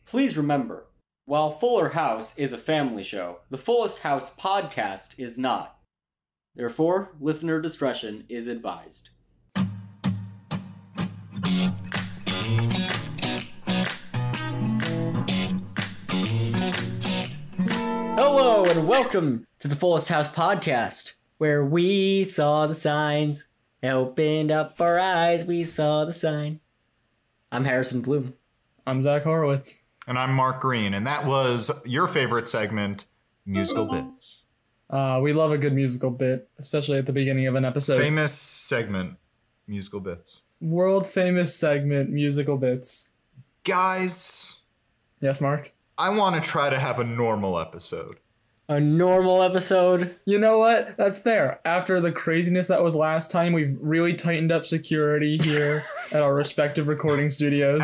Please remember, while Fuller House is a family show, the Fullest House podcast is not. Therefore, listener discretion is advised. Hello and welcome to the Fullest House podcast, where we saw the signs, opened up our eyes, we saw the sign. I'm Harrison Bloom. I'm Zach Horowitz. And I'm Mark Greene, and that was your favorite segment, Musical Bits. We love a good musical bit, especially at the beginning of an episode. Famous segment, Musical Bits. World famous segment, Musical Bits. Guys. Yes, Mark? I want to try to have a normal episode. A normal episode? You know what? That's fair. After the craziness that was last time, we've really tightened up security here at our respective recording studios.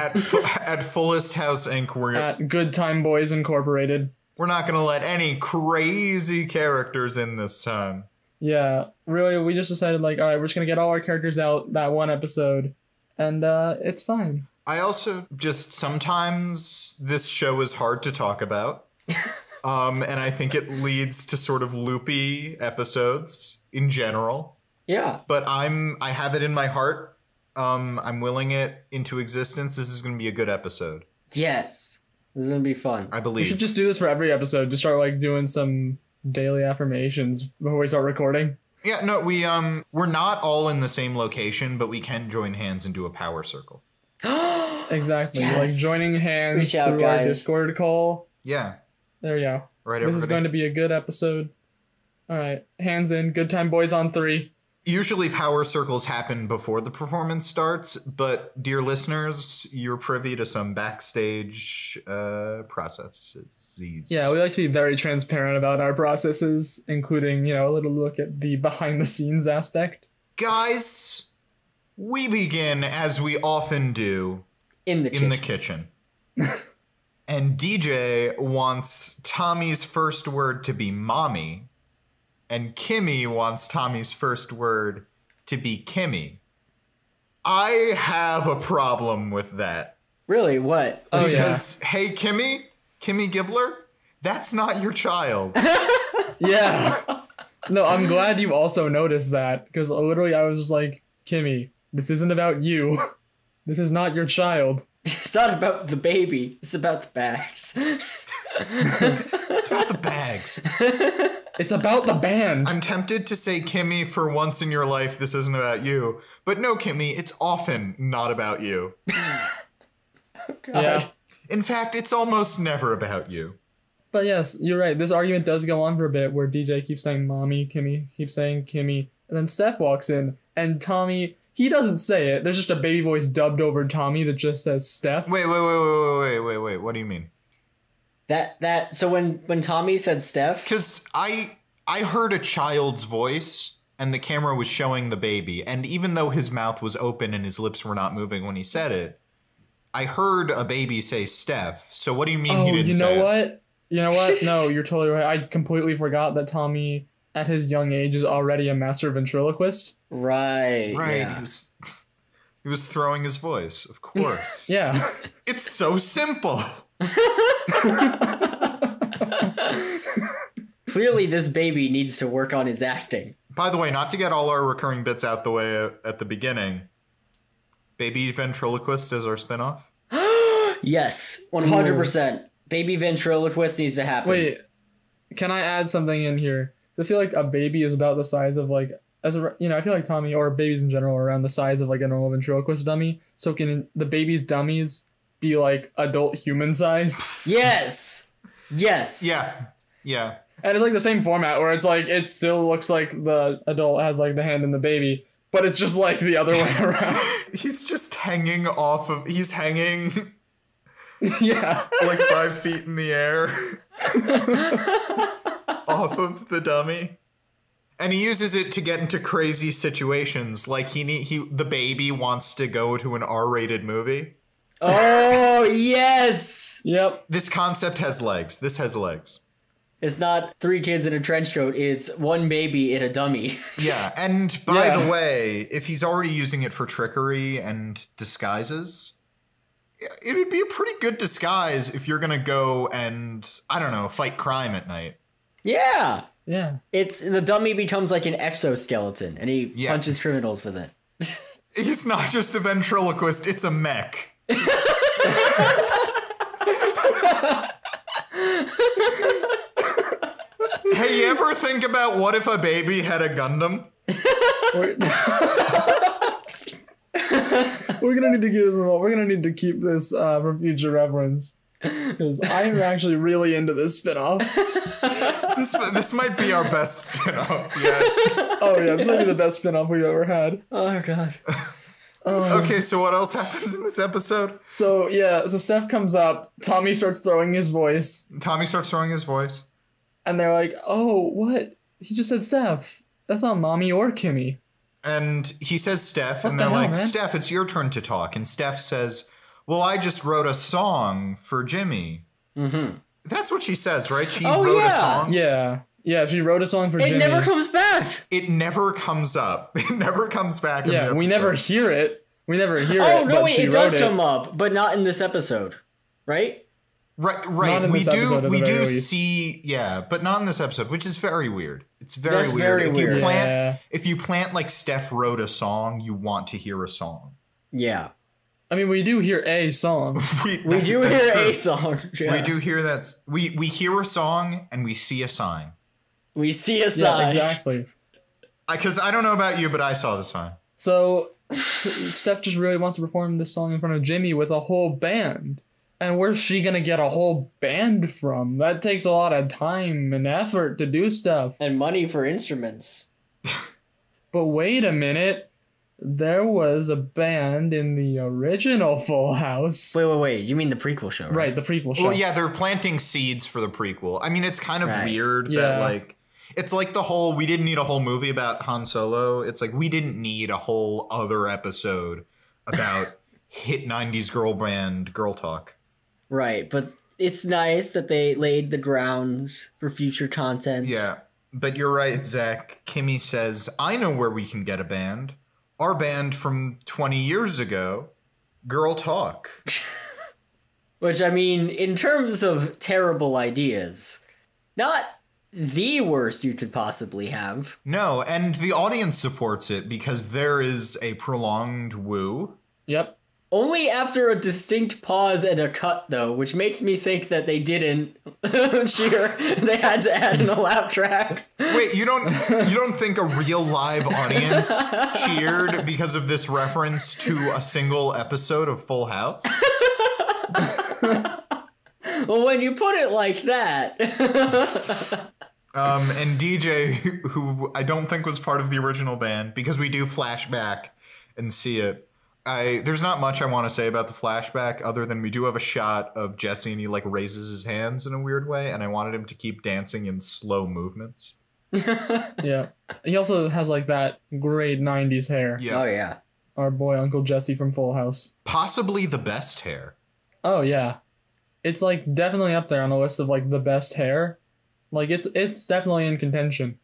At Fullest House Inc., at Good Time Boys Incorporated. We're not going to let any crazy characters in this time. Yeah, really, we just decided, all right, we're just going to get all our characters out that one episode, and it's fine. I also sometimes this show is hard to talk about. And I think it leads to sort of loopy episodes in general. Yeah. But I have it in my heart. I'm willing it into existence. This is going to be a good episode. Yes. This is going to be fun. I believe. We should just do this for every episode. Just start doing some daily affirmations before we start recording. Yeah, no, we're not all in the same location, but we can join hands and do a power circle. Exactly. Yes. Joining hands Reach out, through guys. our Discord call. Yeah. There you go. Right, This everybody. is going to be a good episode. All right. Hands in. Good Time Boys on 3. Usually power circles happen before the performance starts, but dear listeners, you're privy to some backstage processes. Yeah, we like to be very transparent about our processes, including, a little look at the behind the scenes aspect. Guys, we begin, as we often do, In the kitchen. And DJ wants Tommy's first word to be mommy, and Kimmy wants Tommy's first word to be Kimmy. I have a problem with that. Really? What? Oh, Because, hey, Kimmy Gibbler, that's not your child. Yeah. No, I'm glad you also noticed that, because literally I was just like, Kimmy, this isn't about you. This is not your child. It's not about the baby. It's about the bags. It's about the bags. It's about the band. I'm tempted to say, Kimmy, for once in your life, this isn't about you. But no, Kimmy, it's often not about you. God. Yeah. In fact, it's almost never about you. But yes, you're right. This argument does go on for a bit where DJ keeps saying mommy, Kimmy, keeps saying Kimmy. And then Steph walks in and Tommy, he doesn't say it. There's just a baby voice dubbed over Tommy that just says Steph. Wait. What do you mean? So when Tommy said Steph, Because I heard a child's voice and the camera was showing the baby. And even though his mouth was open and his lips were not moving when he said it, I heard a baby say Steph. So what do you mean he didn't say it? You know what? No, you're totally right. I completely forgot that Tommy, at his young age, is already a master ventriloquist. right? Right. Yeah. He was throwing his voice, of course. Yeah. It's so simple. Clearly, this baby needs to work on his acting. By the way, not to get all our recurring bits out the way at the beginning, Baby Ventriloquist is our spinoff. Yes, 100%. Baby ventriloquist needs to happen. Wait, can I add something in here? I feel like a baby is about the size of I feel like Tommy, or babies in general, are around the size of a normal ventriloquist dummy. So can the baby's dummies be adult human size? Yes. Yeah. And it's the same format where it's it still looks like the adult has the hand in the baby, but it's just the other way around. He's just hanging he's hanging Yeah. 5 feet in the air off of the dummy. And he uses it to get into crazy situations. The baby wants to go to an R-rated movie. Oh, yes. Yep. This concept has legs. This has legs. It's not 3 kids in a trench coat. It's 1 baby in a dummy. Yeah, and by the way, if he's already using it for trickery and disguises, it'd be a pretty good disguise if you're gonna go and, I don't know, fight crime at night. Yeah. Yeah. It's the dummy becomes like an exoskeleton and he punches criminals with it. He's not just a ventriloquist, it's a mech. Hey, you ever think about what if a baby had a Gundam? We're gonna need to give this. We're gonna need to keep this for future reference, because I'm actually really into this spinoff. This might be our best spinoff yet. Oh yeah, this might be the best spinoff we've ever had. Oh god. Okay, so what else happens in this episode? So Steph comes up. Tommy starts throwing his voice. And they're like, "Oh, what? He just said Steph. That's not Mommy or Kimmy." And he says Steph, What and the they're hell, like, man? Steph, it's your turn to talk. And Steph says, well, I just wrote a song for Jimmy. Mm-hmm. That's what she says, right? She Oh, wrote yeah. a song. Yeah, she wrote a song for Jimmy. It never comes back. It never comes up. It never comes back in the episode. We never hear it. Oh, no, but wait, she it does wrote come up, but not in this episode. Right? Right. Not in We this episode, at do the very least. see, but not in this episode, which is very weird. It's very That's weird. very weird. If you plant like Steph wrote a song, you want to hear a song. Yeah. I mean, we do hear a song. We do hear a song. Yeah. We do hear that. We hear a song and we see a sign. We see a Yeah, sign. exactly. Because I don't know about you, but I saw the sign. So Steph just really wants to perform this song in front of Jimmy with a whole band. And where's she gonna get a whole band from? That takes a lot of time and effort to do stuff. And money for instruments. But wait a minute. There was a band in the original Full House. Wait. You mean the prequel show, right? Right, the prequel show. Well, yeah, they're planting seeds for the prequel. I mean, it's kind of weird that, Yeah. like, it's like the whole, we didn't need a whole movie about Han Solo. It's like, we didn't need a whole other episode about hit 90s girl band Girl Talk. Right, but it's nice that they laid the grounds for future content. Yeah, but you're right, Zach. Kimmy says, I know where we can get a band. Our band from 20 years ago, Girl Talk. Which, I mean, in terms of terrible ideas, not the worst you could possibly have. No, and the audience supports it because there is a prolonged woo. Yep. Only after a distinct pause and a cut, though, which makes me think that they didn't cheer. They had to add in a laugh track. Wait, you don't think a real live audience cheered because of this reference to a single episode of Full House? Well, when you put it like that. And DJ, who I don't think was part of the original band, because we do flashback and see it. There's not much I want to say about the flashback other than we do have a shot of Jesse and he like raises his hands in a weird way, and I wanted him to keep dancing in slow movements. Yeah. He also has like that great 90s hair. Yeah. Oh, yeah. Our boy Uncle Jesse from Full House. Possibly the best hair. Oh yeah. It's like definitely up there on the list of like the best hair. Like it's definitely in contention.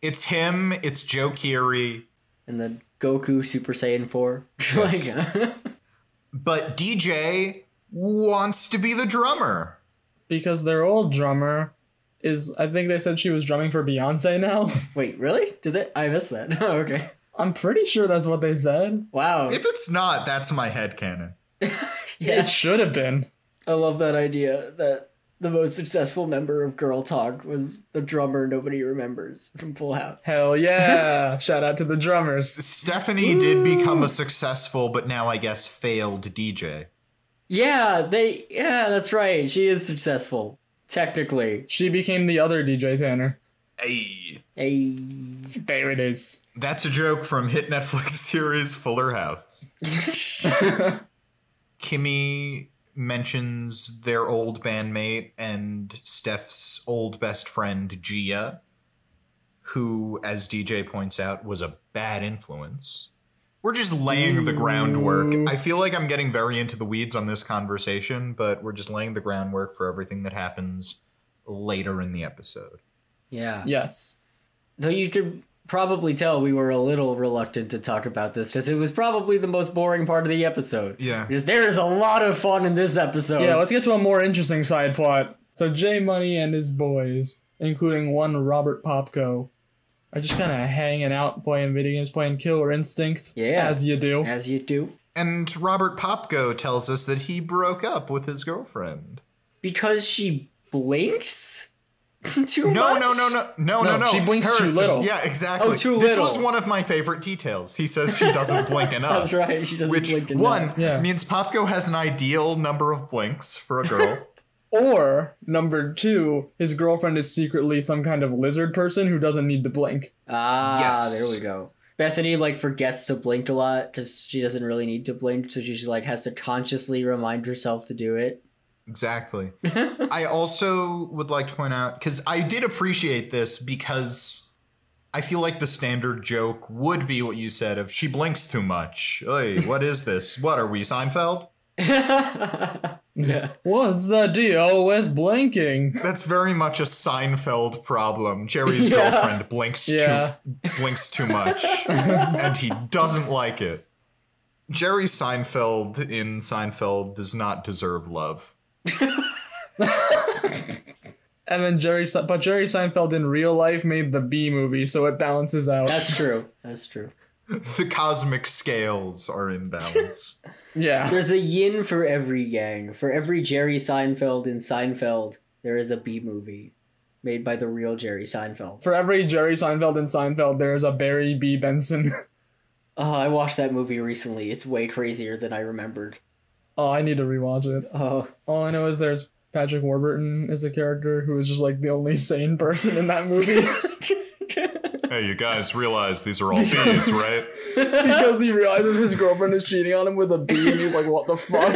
It's him, it's Joe Keery. And the Goku Super Saiyan 4. Yes. But DJ wants to be the drummer. Because their old drummer is, I think they said she was drumming for Beyonce now. Wait, really? Did they? I missed that. Oh, okay. I'm pretty sure that's what they said. Wow. If it's not, that's my headcanon. It should have been. I love that idea that the most successful member of Girl Talk was the drummer nobody remembers from Full House. Hell yeah. Shout out to the drummers. Stephanie did become a successful, but now I guess failed DJ. Yeah, that's right. She is successful. Technically. She became the other DJ Tanner. Hey. Hey. There it is. That's a joke from hit Netflix series Fuller House. Kimmy mentions their old bandmate and Steph's old best friend, Gia, who, as DJ points out, was a bad influence. We're just laying the groundwork. I feel like I'm getting very into the weeds on this conversation, but we're just laying the groundwork for everything that happens later in the episode. Yeah. Yes. Though you could probably tell, we were a little reluctant to talk about this because it was probably the most boring part of the episode. Yeah. Because there is a lot of fun in this episode. Yeah, let's get to a more interesting side plot. So J Money and his boys, including one Robert Popko, are just kind of hanging out, playing video games, playing Killer Instinct. Yeah. As you do. As you do. And Robert Popko tells us that he broke up with his girlfriend. Because she blinks too much? No. She blinks Harrison. too little. Yeah, exactly. Oh, too this little. was one of my favorite details. He says she doesn't blink enough. That's right, she doesn't blink enough. One, Yeah. means Popko has an ideal number of blinks for a girl. Or, number 2, his girlfriend is secretly some kind of lizard person who doesn't need to blink. Ah, Yes. there we go. Bethany, like, forgets to blink a lot because she doesn't really need to blink, so she, like, has to consciously remind herself to do it. Exactly. I also would like to point out, because I did appreciate this because I feel like the standard joke would be what you said of she blinks too much. Hey, what is this? What are we, Seinfeld? Yeah. What's the deal with blinking? That's very much a Seinfeld problem. Jerry's Yeah. girlfriend blinks too much, and he doesn't like it. Jerry Seinfeld in Seinfeld does not deserve love. And then Jerry Seinfeld in real life made the B movie, so it balances out. That's true. That's true. The cosmic scales are in balance. Yeah. There's a yin for every yang. For every Jerry Seinfeld in Seinfeld, there is a B movie made by the real Jerry Seinfeld. For every Jerry Seinfeld in Seinfeld, there's a Barry B. Benson. Oh, I watched that movie recently. It's way crazier than I remembered. Oh, I need to rewatch it. Oh. All I know is there's Patrick Warburton as a character who is just like the only sane person in that movie. Hey, you guys realize these are all bees, right? Because he realizes his girlfriend is cheating on him with a bee, and he's like, what the fuck?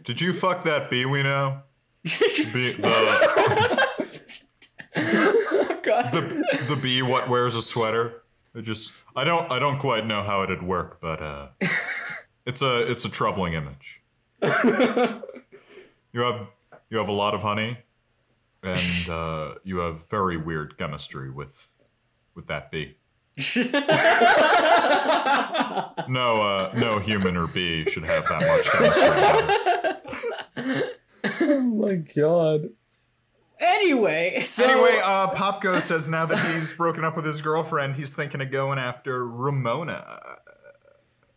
Did you fuck that bee we know? God. The bee what wears a sweater? I don't quite know how it'd work, but it's a troubling image. You have a lot of honey, and you have very weird chemistry with that bee. No human or bee should have that much chemistry. Oh my god. Anyway, Popko says now that he's broken up with his girlfriend, he's thinking of going after Ramona.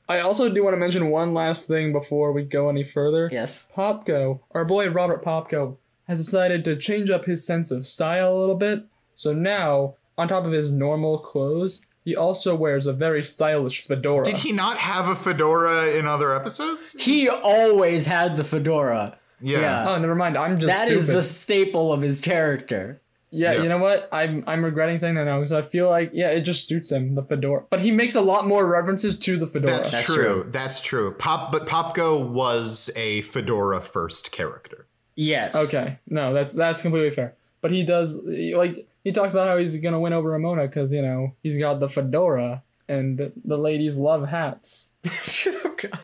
I also do want to mention one last thing before we go any further. Yes. Popko, our boy Robert Popko, has decided to change up his sense of style a little bit. So now, on top of his normal clothes, he also wears a very stylish fedora. Did he not have a fedora in other episodes? He always had the fedora. Yeah. Oh, never mind. I'm just That stupid. is the staple of his character. Yeah, Yeah. you know what? I'm regretting saying that now because I feel like, yeah, it just suits him, the fedora. But he makes a lot more references to the fedora. That's true. That's true. But Popko was a fedora first character. Yes. Okay, no, that's completely fair. But he does, like, he talks about how he's gonna win over Ramona because, you know, he's got the fedora and the ladies love hats. Oh, God.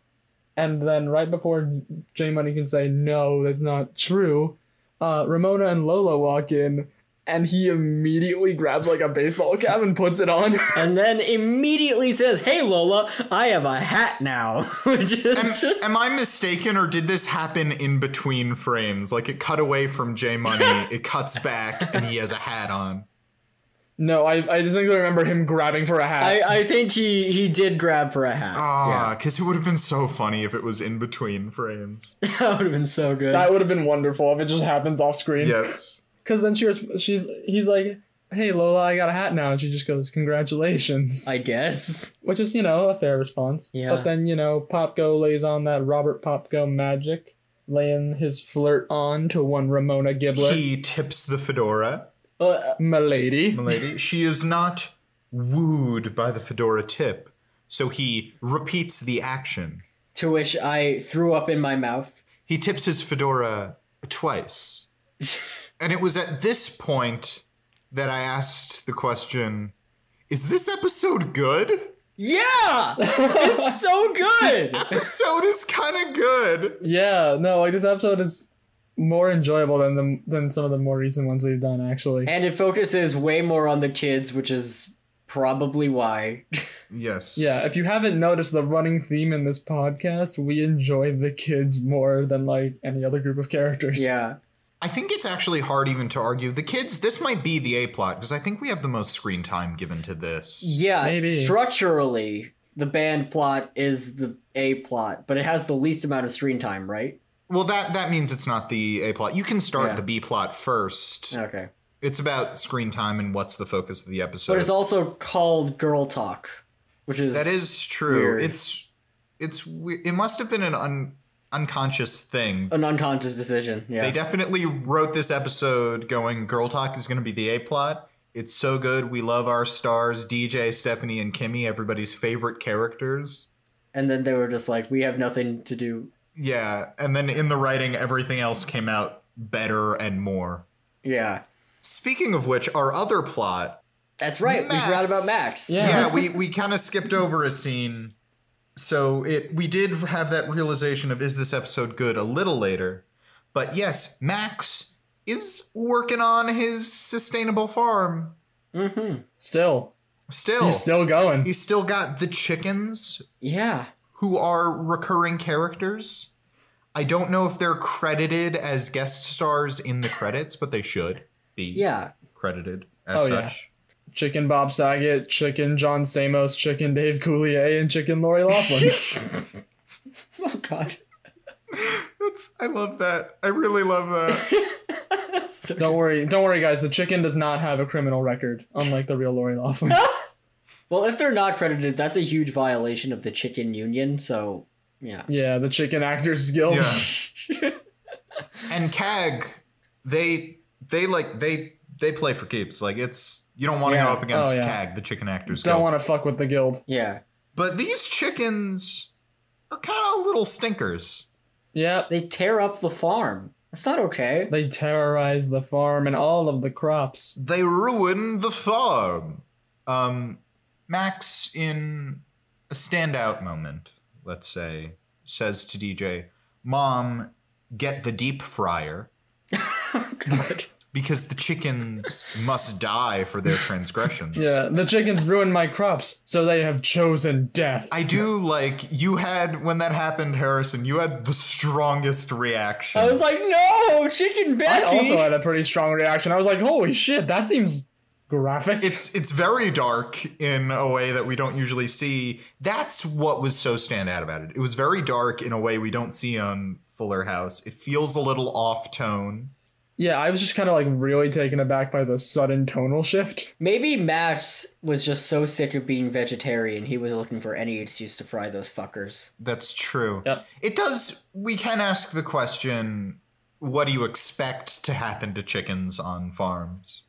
And then right before J Money can say, no, that's not true, Ramona and Lola walk in and he immediately grabs like a baseball cap and puts it on. And then immediately says, "Hey Lola, I have a hat now." Which is just... Am I mistaken, or did this happen in between frames? Like, it cut away from J Money, it cuts back, and he has a hat on. No, I distinctly remember him grabbing for a hat. I think he did grab for a hat. Ah, because it would have been so funny if it was in between frames. That would have been so good. That would have been wonderful if it just happens off screen. Yes. Because then he's like, "Hey Lola, I got a hat now," and she just goes, "Congratulations." I guess. Which is, you know, a fair response. Yeah. But then, you know, Popko lays on that Robert Popko magic, laying his flirt on to one Ramona Gibbler. He tips the fedora. Milady. She is not wooed by the fedora tip, so he repeats the action. To which I threw up in my mouth. He tips his fedora twice. And it was at this point that I asked the question, is this episode good? Yeah! It's so good! This episode is kind of good. Yeah, no, like this episode is more enjoyable than some of the more recent ones we've done, actually. And it focuses way more on the kids, which is probably why. Yes. Yeah, if you haven't noticed the running theme in this podcast, we enjoy the kids more than like any other group of characters. Yeah. I think it's actually hard even to argue. The kids, this might be the A plot, because I think we have the most screen time given to this. Yeah, Maybe. Structurally, the band plot is the A plot, but it has the least amount of screen time, right? Well, that means it's not the A plot. You can start the B plot first. Okay. It's about screen time and what's the focus of the episode. But it's also called Girl Talk, which is that is true. weird. It must have been an unconscious thing. An unconscious decision. Yeah. They definitely wrote this episode going, Girl Talk is going to be the A plot. It's so good. We love our stars, DJ, Stephanie, and Kimmy, everybody's favorite characters. And then they were just like, we have nothing to do. Yeah, and then in the writing, everything else came out better and more. Yeah. Speaking of which, our other plot... That's right. Max. We forgot about Max. Yeah. we kind of skipped over a scene. So we did have that realization of, is this episode good, a little later. But yes, Max is working on his sustainable farm. Mm-hmm. Still. Still. He's still going. He's still got the chickens, Yeah. who are recurring characters. I don't know if they're credited as guest stars in the credits, but they should be credited as such. Chicken Bob Saget, Chicken John Stamos, Chicken Dave Coulier, and Chicken Lori Loughlin. Oh, God. I love that. I really love that. So Don't worry, guys. The chicken does not have a criminal record, unlike the real Lori Loughlin. Well, if they're not credited, that's a huge violation of the chicken union, so, yeah. Yeah, the Chicken Actors Guild. Yeah. And CAG, they play for keeps. Like, it's, you don't want to go up against CAG, the Chicken Actors Guild. Don't want to fuck with the guild. Yeah. But these chickens are kind of little stinkers. Yeah. They tear up the farm. That's not okay. They terrorize the farm and all of the crops. They ruin the farm. Max, in a standout moment, let's say, says to DJ, Mom, get the deep fryer. Oh, God. Because the chickens must die for their transgressions. Yeah, the chickens ruined my crops, so they have chosen death. I do like, you had, when that happened, Harrison, you had the strongest reaction. I was like, no, chicken Becky. I also had a pretty strong reaction. I was like, holy shit, that seems graphic. It's very dark in a way that we don't usually see. That's what was so standout about it. It was very dark in a way we don't see on Fuller House. It feels a little off tone. Yeah, I was just kind of like really taken aback by the sudden tonal shift. Maybe Max was just so sick of being vegetarian, he was looking for any excuse to fry those fuckers. That's true. Yep. It does, we can ask the question, what do you expect to happen to chickens on farms?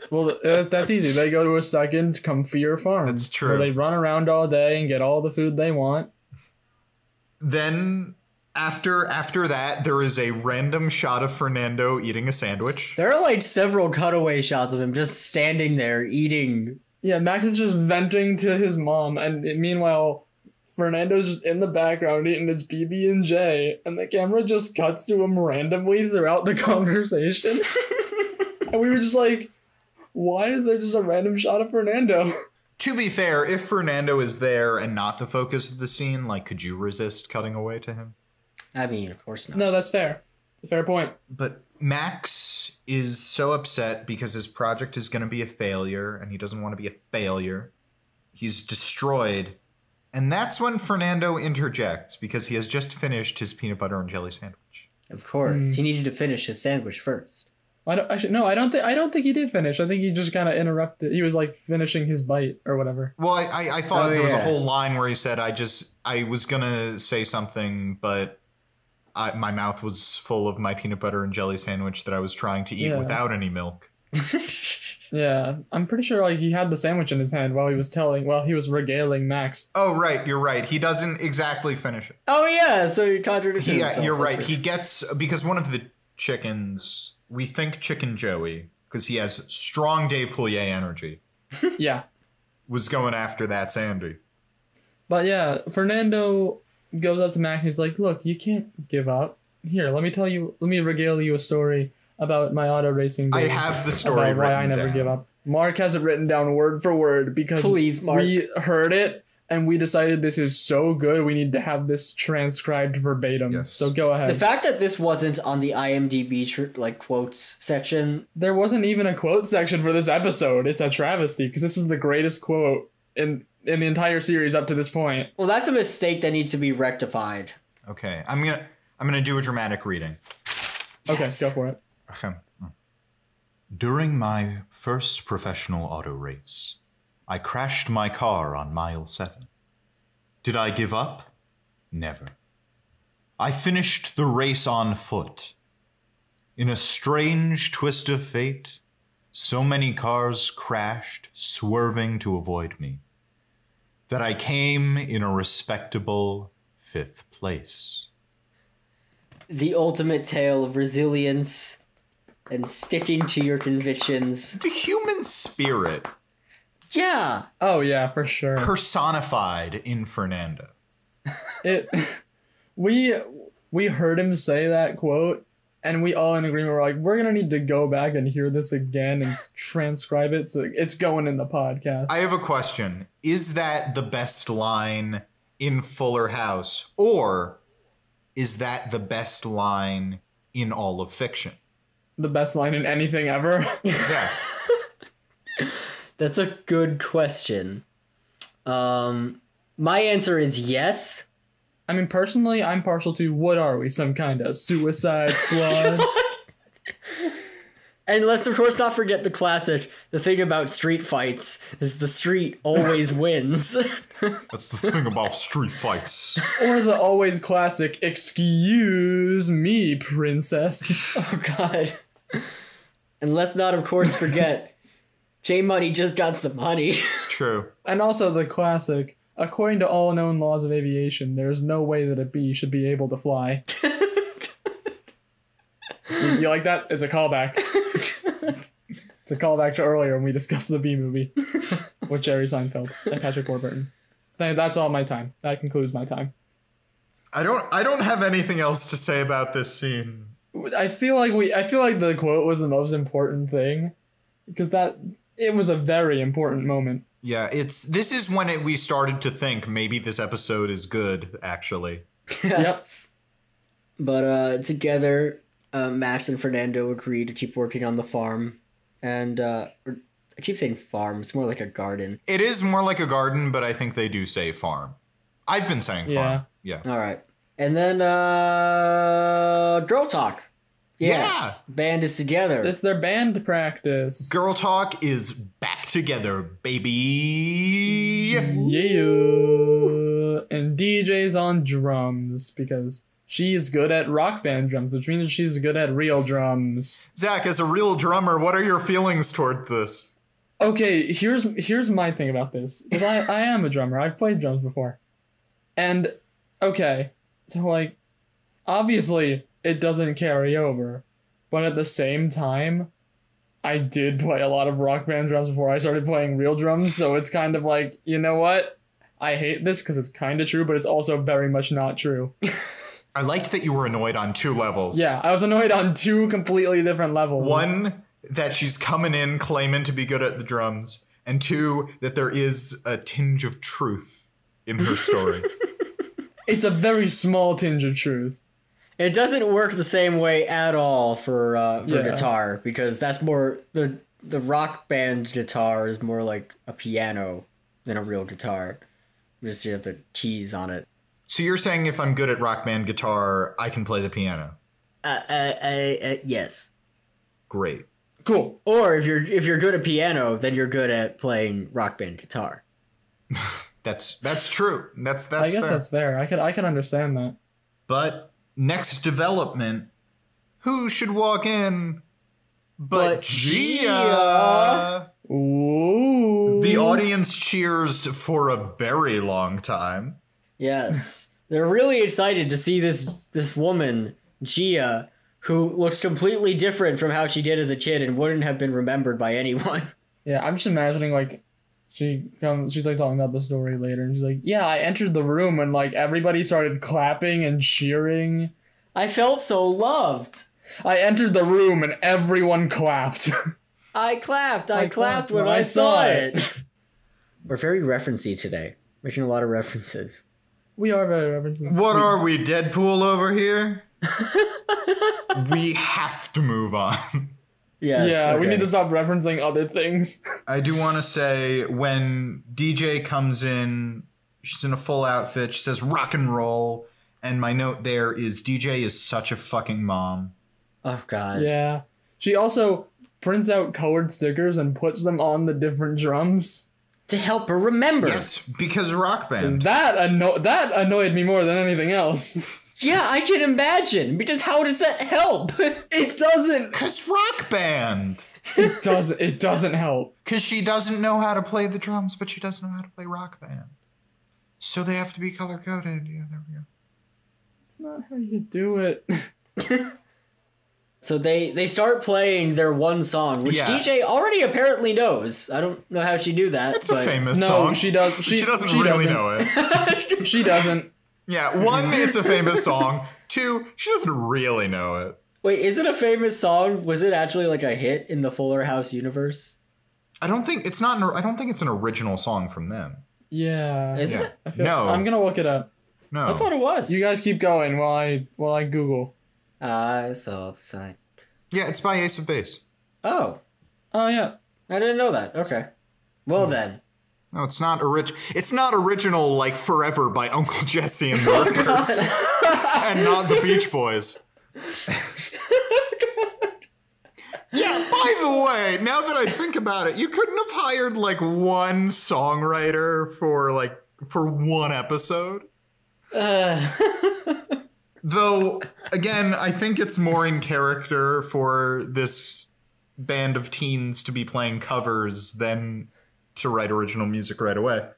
Well, that's easy. They go to a second, comfier farm. That's true. Where they run around all day and get all the food they want. Then... After that, there is a random shot of Fernando eating a sandwich. There are like several cutaway shots of him just standing there eating. Yeah, Max is just venting to his mom, and meanwhile, Fernando's just in the background eating his PB&J, and the camera just cuts to him randomly throughout the conversation. And we were just like, why is there just a random shot of Fernando? To be fair, if Fernando is there and not the focus of the scene, like, could you resist cutting away to him? I mean, of course not. No, that's fair. Fair point. But Max is so upset because his project is going to be a failure, and he doesn't want to be a failure. He's destroyed. And that's when Fernando interjects, because he has just finished his peanut butter and jelly sandwich. Of course. He needed to finish his sandwich first. I don't think he did finish. I think he just kind of interrupted. He was like finishing his bite or whatever. Well, I thought there was a whole line where he said, I was going to say something, but my mouth was full of my peanut butter and jelly sandwich that I was trying to eat without any milk. Yeah, I'm pretty sure like he had the sandwich in his hand while he was regaling Max. Oh, right, you're right. He doesn't exactly finish it. Oh, yeah, so he contradicted himself. Yeah, you're right. He gets, because one of the chickens, we think Chicken Joey, because he has strong Dave Coulier energy. Yeah. Was going after that Sandy. But yeah, Fernando goes up to Max. He's like, look, you can't give up. Here, let me regale you a story about my auto racing days. I have the story about why I written never down. give up. Mark has it written down word for word because Please, Mark. we heard it and we decided this is so good we need to have this transcribed verbatim. Yes. So go ahead. The fact that this wasn't on the IMDb quotes section. There wasn't even a quote section for this episode. It's a travesty because this is the greatest quote in the entire series up to this point. Well, that's a mistake that needs to be rectified. Okay, I'm gonna do a dramatic reading. Yes. Okay, go for it. Okay. During my first professional auto race, I crashed my car on mile 7. Did I give up? Never. I finished the race on foot. In a strange twist of fate, so many cars crashed, swerving to avoid me, that I came in a respectable 5th place. The ultimate tale of resilience and sticking to your convictions. The human spirit Yeah. Oh yeah, for sure. personified in Fernando. We heard him say that quote, and we all in agreement were like, we're gonna need to go back and hear this again and transcribe it. So it's going in the podcast. I have a question. Is that the best line in Fuller House, or is that the best line in all of fiction? The best line in anything ever. Yeah. That's a good question. My answer is yes. I mean, personally, I'm partial to what are we? Some kind of Suicide Squad? And let's of course not forget the classic. The thing about street fights is the street always wins. That's the thing about street fights. Or the always classic, excuse me, princess. Oh god. And let's not of course forget J Money just got some honey. It's true. And also the classic, according to all known laws of aviation, there's no way that a bee should be able to fly. You like that? It's a callback. It's a callback to earlier when we discussed the Bee Movie with Jerry Seinfeld and Patrick Warburton. That's all my time. That concludes my time. I don't have anything else to say about this scene. I feel like the quote was the most important thing because it was a very important moment. Yeah, this is when we started to think maybe this episode is good, actually. Yes. But together, Max and Fernando agree to keep working on the farm. And I keep saying farm, it's more like a garden. It is more like a garden, but I think they do say farm. I've been saying farm. Yeah. All right. And then girl talk. Yeah. Band is together. It's their band practice. Girl talk is back together, baby. Yeah. And DJ's on drums because she's good at rock band drums, which means she's good at real drums. Zach, as a real drummer, what are your feelings toward this? Okay, here's my thing about this. Because I am a drummer. I've played drums before. And, okay, so, like, obviously it doesn't carry over. But at the same time, I did play a lot of rock band drums before I started playing real drums. So it's kind of like, you know what? I hate this because it's kind of true, but it's also very much not true. I liked that you were annoyed on 2 levels. Yeah, I was annoyed on 2 completely different levels. 1, that she's coming in claiming to be good at the drums, and 2, that there is a tinge of truth in her story. It's a very small tinge of truth. It doesn't work the same way at all for guitar, because that's more the rock band guitar is more like a piano than a real guitar. Just you have the keys on it. So you're saying if I'm good at rock band guitar, I can play the piano? Yes. Great. Cool. Or if you're good at piano, then you're good at playing rock band guitar. That's true. That's I guess fair. that's fair. I can understand that. But next development, who should walk in but Gia? Ooh. The audience cheers for a very long time. Yes. They're really excited to see this woman, Gia, who looks completely different from how she did as a kid and wouldn't have been remembered by anyone. Yeah, I'm just imagining like she's like talking about the story later and she's like, yeah, I entered the room and like everybody started clapping and cheering I felt so loved. I entered the room and everyone clapped. I clapped when I saw it. We're very referencey today. Making a lot of references. We are very referencing. What are we, Deadpool over here? We have to move on. Yes, yeah, okay. we need to stop referencing other things. I do want to say when DJ comes in, she's in a full outfit. She says rock and roll. And my note there is DJ is such a fucking mom. Oh, God. Yeah. She also prints out colored stickers and puts them on the different drums. To help her remember. Yes, because Rock Band. That annoyed me more than anything else. Yeah, I can imagine. Because how does that help? It doesn't. Because Rock Band. It doesn't help. Because she doesn't know how to play the drums, but she doesn't know how to play Rock Band. So they have to be color-coded. Yeah, there we go. It's not how you do it. So they start playing their one song, which DJ already apparently knows. I don't know how she knew that. It's a famous song. No, she does. She doesn't really know it. She doesn't. Yeah, one, it's a famous song. Two, she doesn't really know it. Wait, is it a famous song? Was it actually like a hit in the Fuller House universe? I don't think it's an original song from them. Yeah. Is it? No. I'm gonna look it up. No. I thought it was. You guys keep going while I Google. I saw the sign. Yeah, it's by Ace of Base. Oh. Oh yeah. I didn't know that. Okay. Well then. No, it's not It's not original like Forever by Uncle Jesse and the Rippers. And not the Beach Boys. Yeah, by the way, now that I think about it, you couldn't have hired like one songwriter for one episode. Though, again, I think it's more in character for this band of teens to be playing covers than to write original music right away.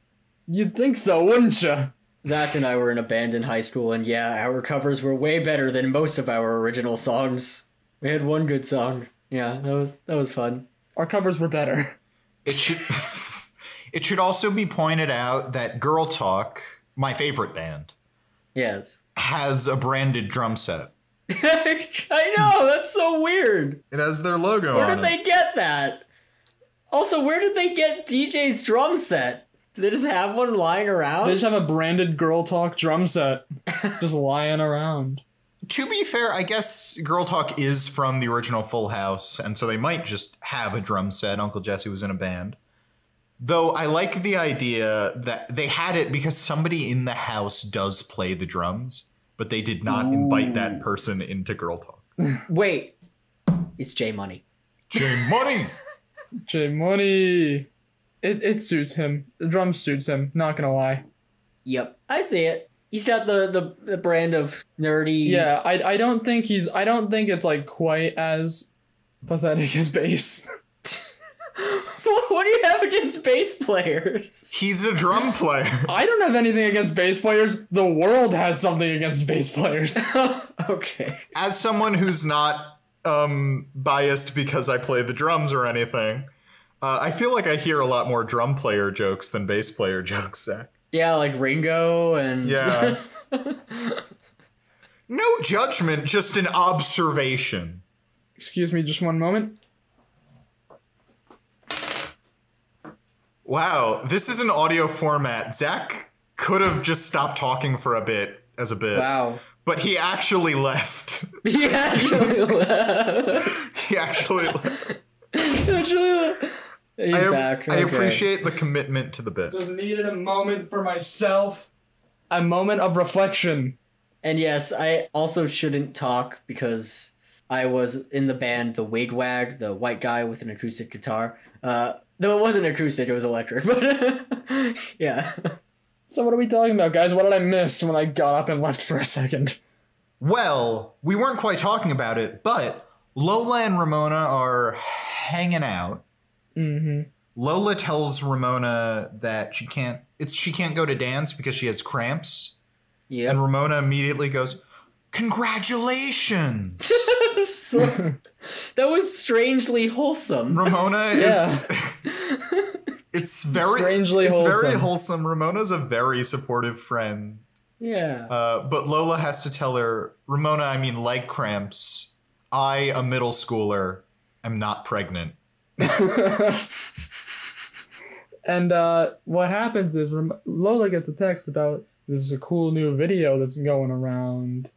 You'd think so, wouldn't you? Zach and I were in a band in high school, and yeah, our covers were way better than most of our original songs. We had one good song. Yeah, that was fun. Our covers were better. It should also be pointed out that Girl Talk, my favorite band, Yes. has a branded drum set. I know, that's so weird. It has their logo Where on did it. they get that? Also, where did they get DJ's drum set? Did they just have one lying around? They just have a branded Girl Talk drum set just lying around. To be fair, I guess Girl Talk is from the original Full House, and so they might just have a drum set. Uncle Jesse was in a band. Though I like the idea that they had it because somebody in the house does play the drums, but they did not invite that person into Girl Talk. Wait. It's J Money. J Money! J Money. It suits him. The drum suits him, not gonna lie. Yep. I see it. He's got the brand of nerdy. Yeah, I don't think it's like quite as pathetic as bass. What do you have against bass players? He's a drum player. I don't have anything against bass players. The world has something against bass players. Okay. As someone who's not biased because I play the drums or anything, I feel like I hear a lot more drum player jokes than bass player jokes, Zach. Yeah, like Ringo and... Yeah. No judgment, just an observation. Excuse me, just one moment. Wow, this is an audio format. Zach could have just stopped talking for a bit as a bit. Wow. But he actually left. He actually left. He actually left. He's back. I Okay. appreciate the commitment to the bit. Just needed a moment for myself. A moment of reflection. And yes, I also shouldn't talk because I was in the band The Wigwag, the white guy with an acoustic guitar. Though it wasn't acoustic, it was electric. But yeah. So what are we talking about, guys? What did I miss when I got up and left for a second? Well, we weren't quite talking about it, but Lola and Ramona are hanging out. Mm-hmm. Lola tells Ramona that she can't go to dance because she has cramps. Yeah. And Ramona immediately goes, "Congratulations!" So, that was strangely wholesome. Ramona is... It's very Strangely it's wholesome. very wholesome. Ramona's a very supportive friend Yeah. But Lola has to tell her, Ramona, I mean leg cramps. I, a middle schooler, am not pregnant. And what happens is Lola gets a text about this is a cool new video that's going around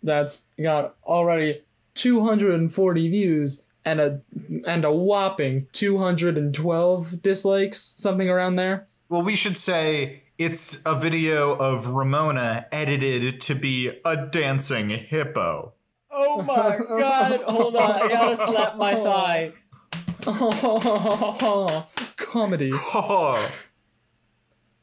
that's got already 240 views and a whopping 212 dislikes, something around there. Well, we should say it's a video of Ramona edited to be a dancing hippo. Oh my god, hold on, I gotta slap my thigh. Comedy.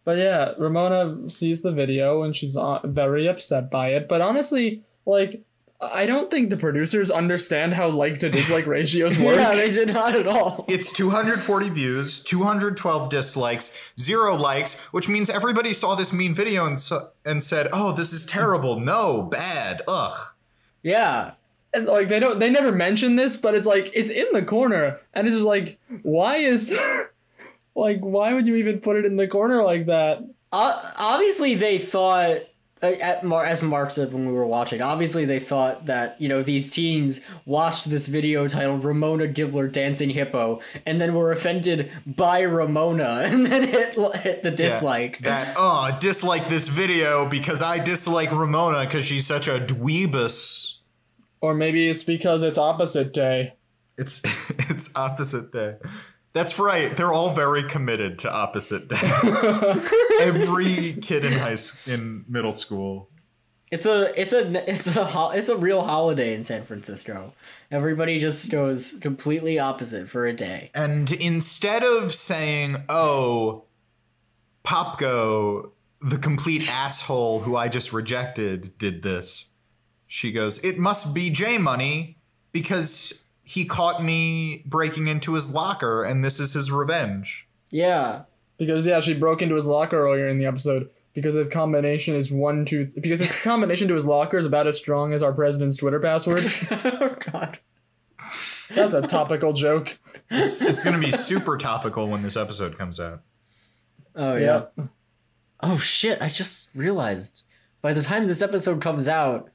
But yeah, Ramona sees the video and she's very upset by it. But honestly, like, I don't think the producers understand how like to dislike ratios work. Yeah, they did not at all. It's 240 views, 212 dislikes, 0 likes, which means everybody saw this mean video and said, oh, this is terrible. No, bad. Ugh. Yeah. And like they never mention this, but it's like it's in the corner, and it's just like, why is like, why would you even put it in the corner like that? Obviously they thought, as Mark said when we were watching, obviously they thought that, you know, these teens watched this video titled Ramona Gibbler Dancing Hippo and then were offended by Ramona and then hit the dislike. Yeah, dislike this video because I dislike Ramona because she's such a dweebus. Or maybe it's because it's opposite day. It's opposite day. That's right. They're all very committed to opposite day. Every kid in middle school. It's a real holiday in San Francisco. Everybody just goes completely opposite for a day. And instead of saying, "Oh, Popko, the complete asshole who I just rejected, did this," she goes, "It must be J Money because he caught me breaking into his locker and this is his revenge." Yeah. Because, yeah, she broke into his locker earlier in the episode because his combination is because his combination to his locker is about as strong as our president's Twitter password. Oh, God. That's a topical joke. It's going to be super topical when this episode comes out. Oh, yeah. Oh, shit. I just realized by the time this episode comes out,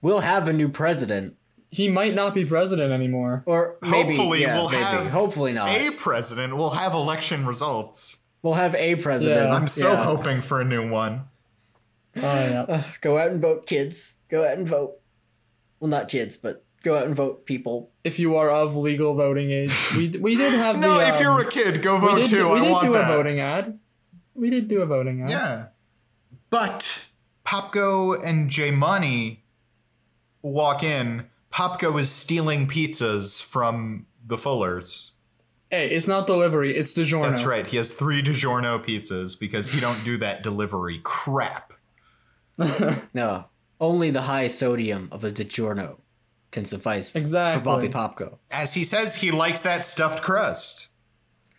we'll have a new president. He might not be president anymore. Or maybe, have hopefully not. A president. We'll have election results. We'll have a president. Yeah. I'm so hoping for a new one. Oh, yeah. Go out and vote, kids. Go out and vote. Well, not kids, but go out and vote, people. If you are of legal voting age. We did have No, if you're a kid, go vote too. I want that. We did do a voting ad. We did do a voting ad. Yeah. But Popko and J Money walk in. Popko is stealing pizzas from the Fullers. Hey, it's not delivery, it's DiGiorno. That's right. He has 3 DiGiorno pizzas because he don't do that delivery crap. No, only the high sodium of a DiGiorno can suffice for Bobby Popko. As he says, he likes that stuffed crust.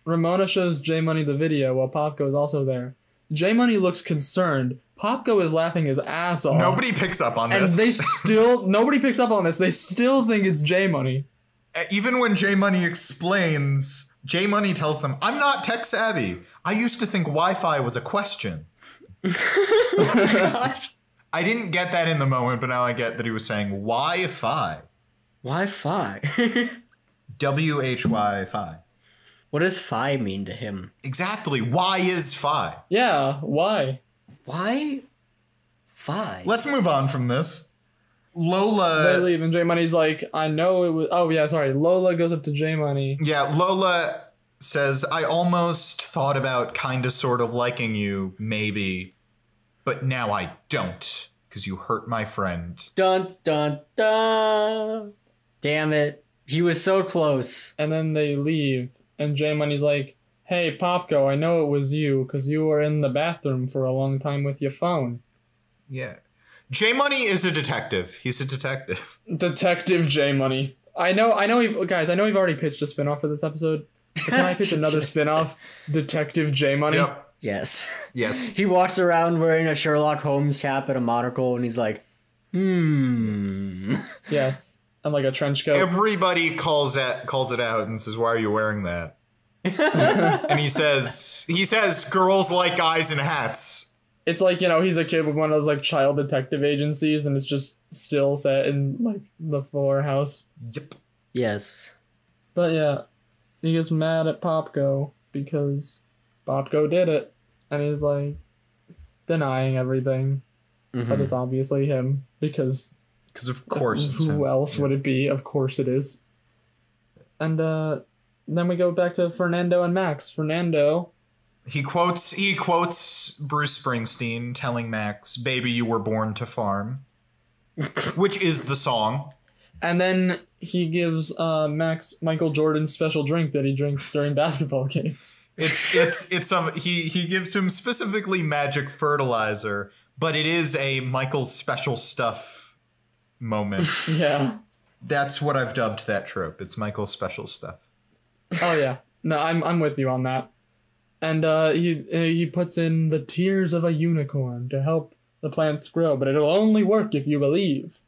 Ramona shows J Money the video while Popko is also there. J Money looks concerned. Popko is laughing his ass off. Nobody picks up on this. And nobody picks up on this. They still think it's J Money. Even when J Money explains, J Money tells them, "I'm not tech savvy. I used to think Wi-Fi was a question." Oh, gosh. I didn't get that in the moment, but now I get that he was saying Wi-Fi. Wi-Fi? W-H-Y-Fi. What does phi mean to him? Exactly. Why is phi? Yeah, why? Why? Phi? Let's move on from this. Lola... They leave and J Money's like, I know it was... Oh, yeah, sorry. Lola goes up to J Money. Yeah, Lola says, I almost thought about kinda sort of liking you, maybe. But now I don't, because you hurt my friend. Dun, dun, dun. Damn it. He was so close. And then they leave. And J Money's like, hey, Popko, I know it was you, because you were in the bathroom for a long time with your phone. Yeah. J Money is a detective. He's a detective. Detective J Money. I know guys, I know we've already pitched a spinoff for this episode. But can I pitch another spinoff? Detective J Money? Yep. Yes. Yes. He walks around wearing a Sherlock Holmes cap and a monocle, and he's like, Yes. And like a trench coat. Everybody calls it out and says, why are you wearing that? And he says, girls like guys in hats. It's like, you know, he's a kid with one of those like child detective agencies, and it's just still set in like the Fuller house. Yep. Yes. But yeah, he gets mad at Popko because Popko did it, and he's like denying everything. But it's obviously him because of course it's him. Who else would it be? Of course it is. And then we go back to Fernando and Max. Fernando, He quotes Bruce Springsteen telling Max, "Baby, you were born to farm," which is the song. and then he gives Max Michael Jordan's special drink that he drinks during basketball games. He gives him specifically magic fertilizer, but it is a Michael's special stuff moment. Yeah. That's what I've dubbed that trope. It's Michael's special stuff. Oh yeah. No, I'm with you on that. And he puts in the tears of a unicorn to help the plants grow, but it'll only work if you believe.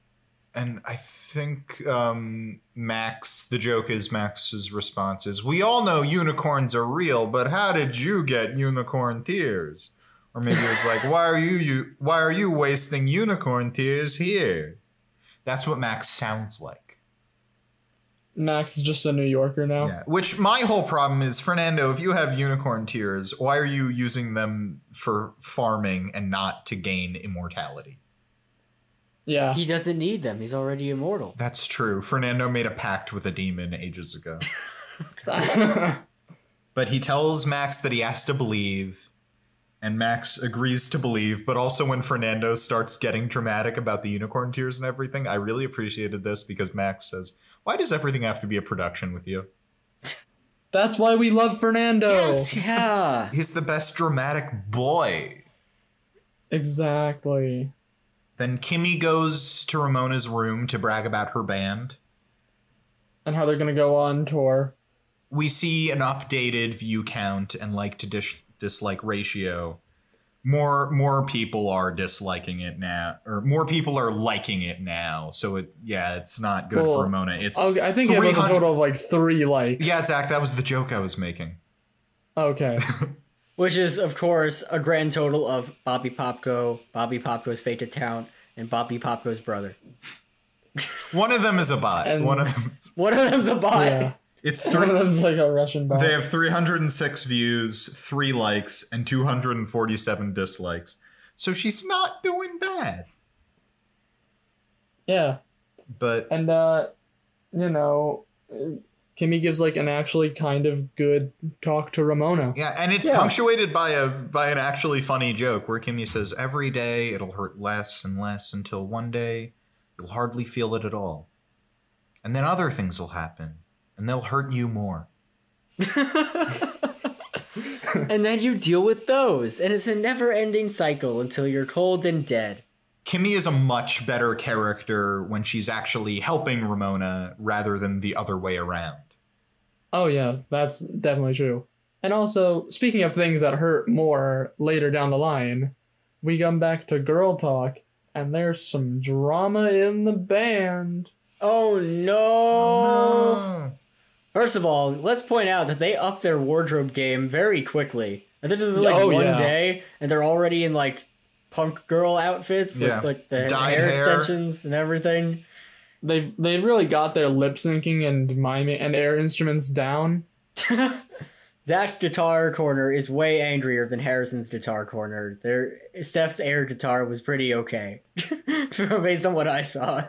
And I think the joke is Max's response is, "We all know unicorns are real, but how did you get unicorn tears?" Or maybe it was like, why are you wasting unicorn tears here? That's what Max sounds like. Max is just a New Yorker now. Yeah. Which my whole problem is, Fernando, if you have unicorn tears, why are you using them for farming and not to gain immortality? Yeah. He doesn't need them. He's already immortal. That's true. Fernando made a pact with a demon ages ago. But he tells Max that he has to believe, and Max agrees to believe. But also when Fernando starts getting dramatic about the unicorn tears and everything, I really appreciated this because Max says, "Why does everything have to be a production with you?" That's why we love Fernando. Yes, yeah. He's the best dramatic boy. Exactly. Then Kimmy goes to Ramona's room to brag about her band. And how they're going to go on tour. We see an updated view count and like to dislike ratio. More people are disliking it now, or more people are liking it now. So it's not good for Ramona. It's I think it was a total of like 3 likes. Yeah, Zach, that was the joke I was making. Okay. Which is, of course, a grand total of Bobby Popko, Bobby Popko's Fated Town, and Bobby Popko's brother. One of them is a bot. And one of them's a bot. Yeah. One of them's like a Russian bot. They have 306 views, 3 likes, and 247 dislikes. So she's not doing bad. Yeah. But and Kimmy gives like an actually kind of good talk to Ramona. Yeah, and it's punctuated by an actually funny joke where Kimmy says, "Every day it'll hurt less and less until one day you'll hardly feel it at all. And then other things will happen, and they'll hurt you more." And then you deal with those, and it's a never-ending cycle until you're cold and dead. Kimmy is a much better character when she's actually helping Ramona rather than the other way around. Oh yeah, that's definitely true. And also, speaking of things that hurt more later down the line, we come back to girl talk, and there's some drama in the band. Oh no! First of all, let's point out that they upped their wardrobe game very quickly. I think this is like one day, and they're already in like punk girl outfits with like the hair extensions and everything. They've really got their lip syncing and miming and air instruments down. Zach's guitar corner is way angrier than Harrison's guitar corner. Steph's air guitar was pretty okay, based on what I saw.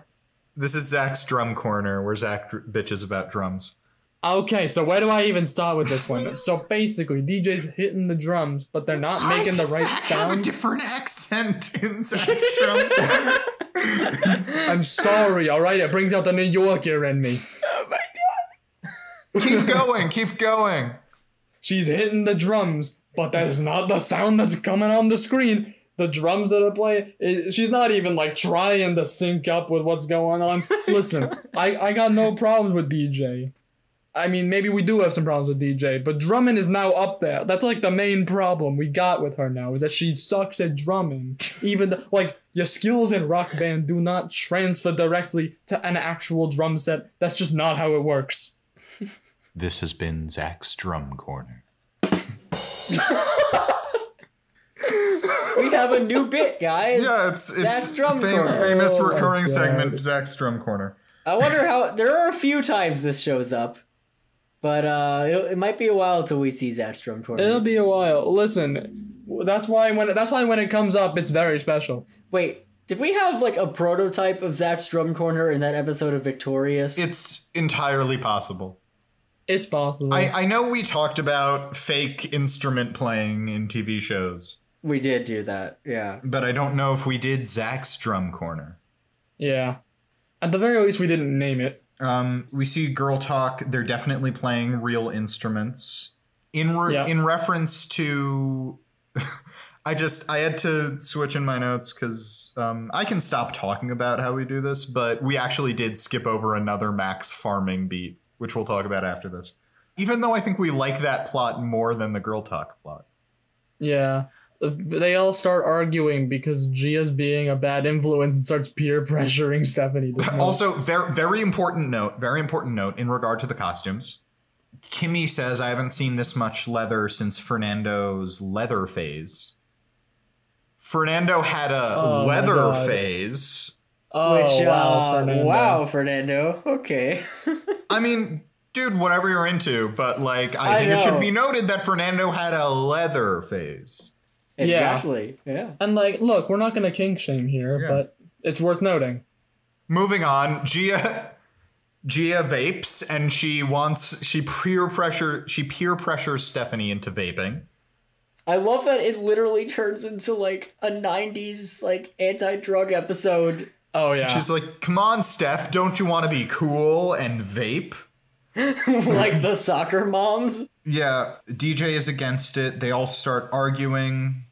This is Zach's drum corner, where Zach bitches about drums. Okay, so where do I even start with this one? So basically, DJ's hitting the drums, but they're not making the right sounds. I have a different accent in Zach's drum. I'm sorry, alright? It brings out the New Yorker in me. Oh my god. Keep going. She's hitting the drums, but that's not the sound that's coming on the screen. The drums that are playing, she's not even like trying to sync up with what's going on. Listen, I got no problems with DJ. I mean, maybe we do have some problems with DJ, but drumming is now up there. That's like the main problem we got with her now, is that she sucks at drumming. Even like your skills in Rock Band do not transfer directly to an actual drum set. That's just not how it works. This has been Zach's Drum Corner. We we have a new bit, guys. Yeah, it's Zach's Drum Corner. famous Oh, recurring my God. segment, Zach's Drum Corner. I wonder how. There are a few times this shows up, but it might be a while till we see Zach's Drum Corner. It'll be a while. Listen, that's why when it comes up, it's very special. Wait, did we have like a prototype of Zach's Drum Corner in that episode of Victorious? It's entirely possible. It's possible. I know we talked about fake instrument playing in TV shows, We did do that, yeah. but I don't know if we did Zach's Drum Corner. Yeah. At the very least, we didn't name it. We see Girl Talk. They're definitely playing real instruments. In reference to... I had to switch in my notes because I can stop talking about how we do this, but we actually did skip over another Max farming beat, which we'll talk about after this. Even though I think we like that plot more than the Girl Talk plot. Yeah. They all start arguing because Gia's being a bad influence and starts peer pressuring Stephanie. Also, very important note in regard to the costumes. Kimmy says, I haven't seen this much leather since Fernando's leather phase. Fernando had a leather phase. Oh, Which, wow, Fernando. Wow, Fernando. Okay. I mean, dude, whatever you're into, but like, I think it should be noted that Fernando had a leather phase. Exactly. Yeah. And like, look, we're not going to kink shame here, but it's worth noting. Moving on, Gia vapes and she peer pressures Stephanie into vaping. I love that it literally turns into like a 90s like anti-drug episode. Oh yeah. She's like, come on, Steph, don't you want to be cool and vape? Like the soccer moms. Yeah, DJ is against it. They all start arguing.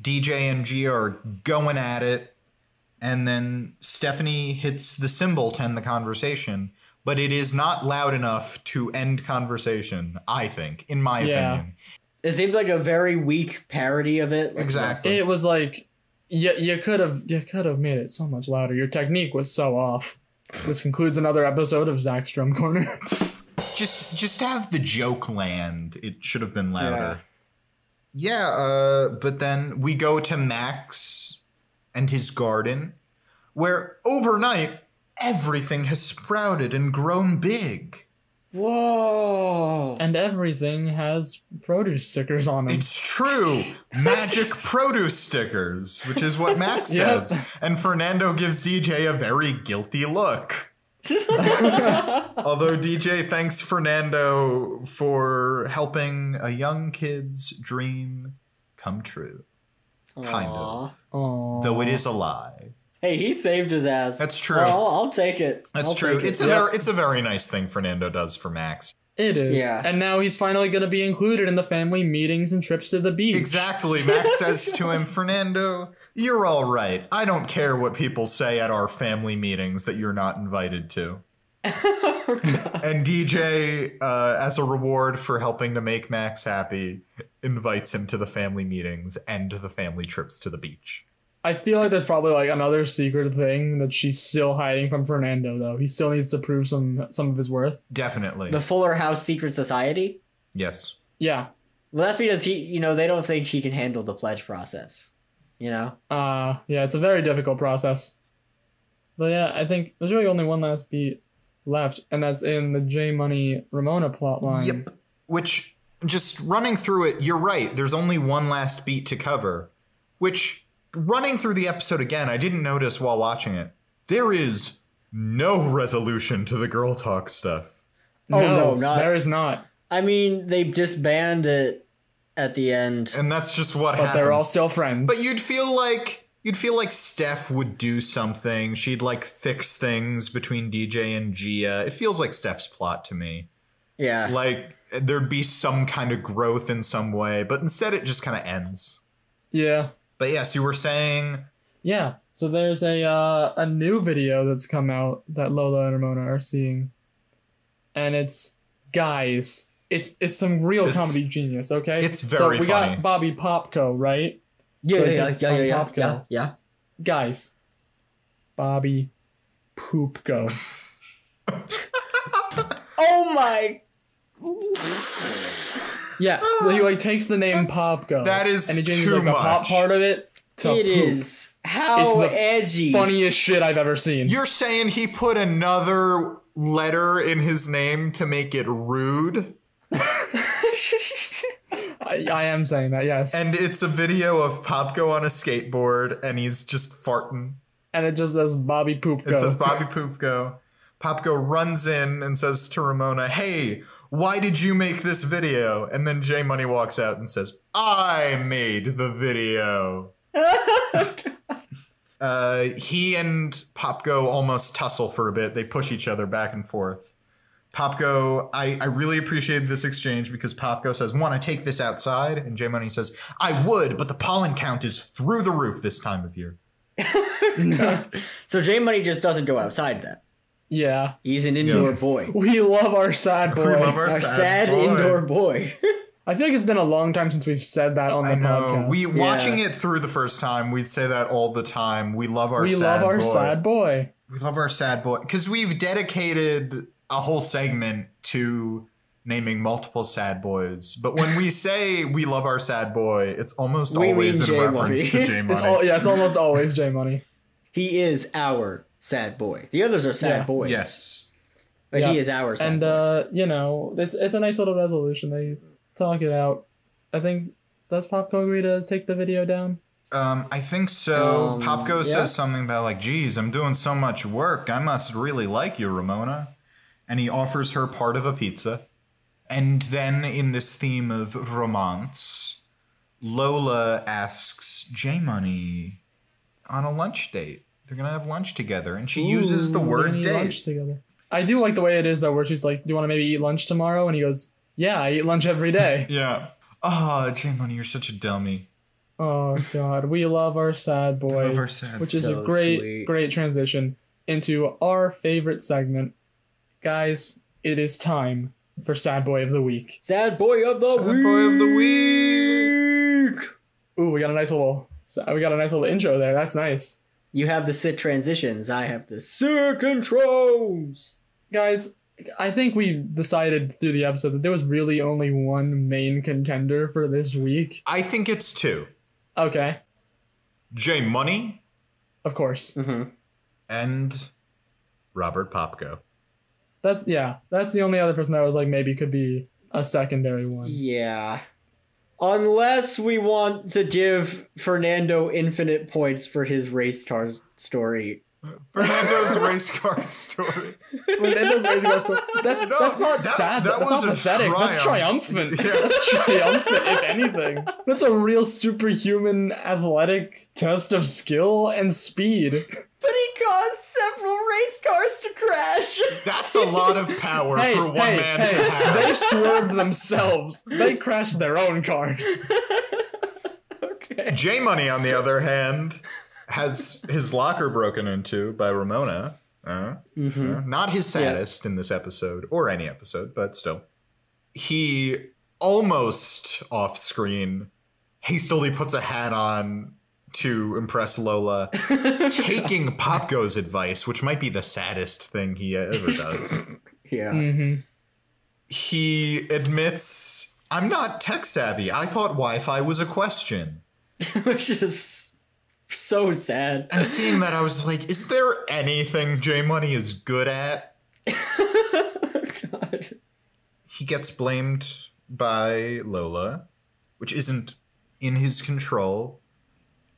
DJ and Gia are going at it. And then Stephanie hits the cymbal to end the conversation. But it is not loud enough to end conversation, I think, in my opinion. It seemed like a very weak parody of it. Exactly. It was like, you could have made it so much louder. Your technique was so off. This concludes another episode of Zach's Drum Corner. Just have the joke land. It should have been louder. Yeah, but then we go to Max and his garden, where overnight everything has sprouted and grown big. Whoa! And everything has produce stickers on them. It's true. Magic produce stickers, which is what Max says. And Fernando gives DJ a very guilty look. Although DJ thanks Fernando for helping a young kid's dream come true. Kind of. Aww. Though it is a lie. Hey, he saved his ass. That's true. Well, I'll take it. That's true. It's a very nice thing Fernando does for Max. It is. Yeah. And now he's finally going to be included in the family meetings and trips to the beach. Exactly. Max says to him, Fernando, you're all right. I don't care what people say at our family meetings that you're not invited to. And DJ, as a reward for helping to make Max happy, invites him to the family meetings and the family trips to the beach. I feel like there's probably like another secret thing that she's still hiding from Fernando, though. He still needs to prove some of his worth. Definitely. The Fuller House Secret Society? Yes. Yeah. Well, that's because they don't think he can handle the pledge process. You know? Yeah, it's a very difficult process. But yeah, I think there's really only one last beat left, and that's in the J Money Ramona plotline. Yep. Which, just running through it, you're right. There's only one last beat to cover. Which, running through the episode again, I didn't notice while watching it. There is no resolution to the girl talk stuff. No, there is not. I mean, they disband it at the end. And that's just what happens. But they're all still friends. But you'd feel like Steph would do something. She'd like fix things between DJ and Gia. It feels like Steph's plot to me. Yeah. Like there'd be some kind of growth in some way, but instead it just kind of ends. Yeah. But yes, you were saying. Yeah. So there's a new video that's come out that Lola and Ramona are seeing. And it's, guys, it's some real comedy genius, okay? It's very funny. So we got Bobby Popko, right? Yeah. Guys, Bobby Poopko. Oh my! Yeah, he like takes the name Popko. That is and he changes too like the pop much. part of it. to It poop. is. How It's the edgy. Funniest shit I've ever seen. You're saying he put another letter in his name to make it rude? I am saying that, yes. And it's a video of Popko on a skateboard, and he's just farting. And it just says Bobby Poop Go. It says Bobby Poop Go. Popko runs in and says to Ramona, "Hey, why did you make this video?" And then J Money walks out and says, "I made the video." He and Popko almost tussle for a bit. They push each other back and forth. Popko, I really appreciated this exchange because Popko says, "Want to take this outside?" And J Money says, "I would, but the pollen count is through the roof this time of year." So J Money just doesn't go outside then. Yeah. He's an indoor boy. We love our sad boy. We love Our sad indoor boy. I feel like it's been a long time since we've said that on the I know. podcast. Watching it through the first time, we'd say that all the time. We love our sad boy. Sad boy. We love our sad boy. Because we've dedicated a whole segment to naming multiple sad boys. But when we say we love our sad boy, it's almost We always mean in reference J-Money. to J Money. It's almost always J Money. He is our sad boy. The others are sad Yeah. boys. Yes. But Yeah. he is our sad And boy. it's a nice little resolution. They talk it out. I think does Popko agree to take the video down? I think so. Popko yeah. says something about like, "Geez, I'm doing so much work. I must really like you, Ramona." And he offers her part of a pizza. And then in this theme of romance, Lola asks J Money on a lunch date. They're going to have lunch together. And she uses the We're word gonna eat date. lunch together. I do like the way it is though, where she's like, "Do you want to maybe eat lunch tomorrow?" And he goes, "Yeah, I eat lunch every day." Yeah. Oh, J Money, you're such a dummy. Oh God, we love our sad boys, our sad which is So a great, sweet. great transition into our favorite segment. Guys, it is time for Sad Boy of the Week. Sad boy of the Sad week. boy of the week. Ooh, we got a nice little intro there. That's nice, You have the sit transitions. I have the sit intros. guys. I think we've decided through the episode that there was really only one main contender for this week. I think it's two. Okay, J Money of course. Mm-hmm. and Robert Popko. That's the only other person that was like maybe could be a secondary one. Yeah. Unless we want to give Fernando infinite points for his race car story. Fernando's race car story. Fernando's raising us. That's not sad. that That's was not a pathetic. That's triumph. triumphant. Yeah. That's triumphant, if anything. That's a real superhuman athletic test of skill and speed. But he caused several race cars to crash. That's a lot of power for one man to have. They swerved themselves. They crashed their own cars. Okay. J Money, on the other hand, has his locker broken into by Ramona. Not his saddest in this episode, or any episode, but still. He almost off screen hastily puts a hat on to impress Lola, taking Popko's advice, which might be the saddest thing he ever does. Yeah. Mm-hmm. He admits, "I'm not tech savvy. I thought Wi-Fi was a question." Which is so sad. And seeing that, I was like, is there anything J Money is good at? God. He gets blamed by Lola, which isn't in his control.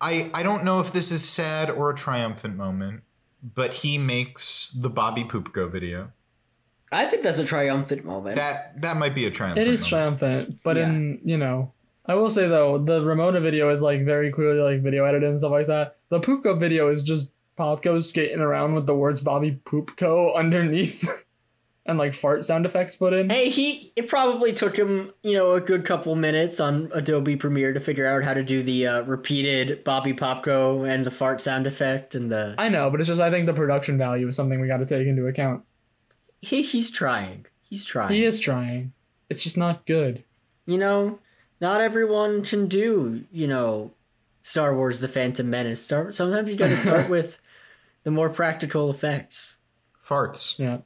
I don't know if this is sad or a triumphant moment, but he makes the Bobby Poopko video. I think that's a triumphant moment. That might be a triumphant It is moment. triumphant, but Yeah. I will say though, the Ramona video is like very clearly like video edited and stuff like that. The Poopco video is just Popko skating around with the words Bobby Poopco underneath and like fart sound effects put in. Hey, it probably took him, a good couple minutes on Adobe Premiere to figure out how to do the repeated Bobby Popko and the fart sound effect and the... I know, but it's just I think the production value is something we got to take into account. He's trying. He's trying. He is trying. It's just not good. Not everyone can do, Star Wars The Phantom Menace. Sometimes you gotta start with the more practical effects. Farts. Yeah.